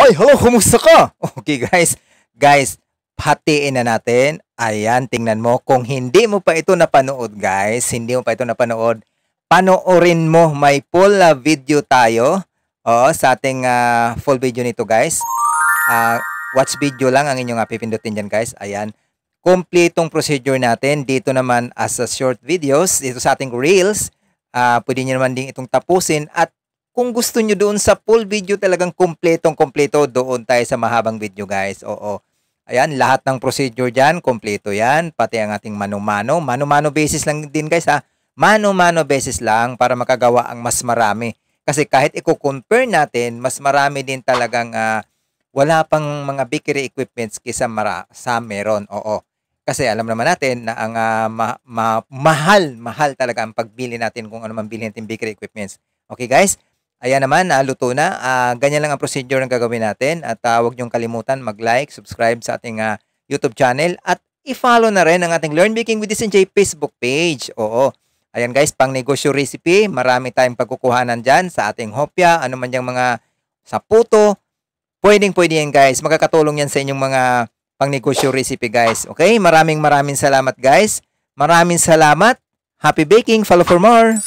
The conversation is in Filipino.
Hi, hello, kumusta ka? Okay guys, hatiin na natin. Ayan, tingnan mo. Kung hindi mo pa ito napanood guys, panoorin mo. May full video tayo. Sa ating full video nito guys. Watch video lang ang inyong pipindutin dyan guys. Ayan, kompletong procedure natin. Dito naman as a short videos, dito sa ating reels. Pwede nyo naman din itong tapusin at kung gusto nyo doon sa full video talagang kompleto, doon tayo sa mahabang video guys. Oo. Ayan, lahat ng procedure dyan, kompleto yan. Pati ang ating mano-mano. Mano-mano basis lang din guys ha. Mano-mano basis lang para makagawa ang mas marami. Kasi kahit i-compare natin, mas marami din talagang wala pang mga bakery equipments kaysa sa meron. Oo. Kasi alam naman natin na ang mahal talaga ang pagbili natin kung ano man bilhin natin bakery equipments. Okay guys? Ayan naman, luto na. Ganyan lang ang procedure ng gagawin natin. At huwag niyong kalimutan mag-like, subscribe sa ating YouTube channel. At i-follow na rin ang ating Learn Baking with SNJ Facebook page. Oo. Ayan guys, pang negosyo recipe. Marami tayong pagkukuhanan dyan sa ating hopya. Ano man yung mga sa puto. Pwede yan guys. Makakatulong yan sa inyong mga pang negosyo recipe guys. Okay? Maraming salamat guys. Maraming salamat. Happy baking. Follow for more.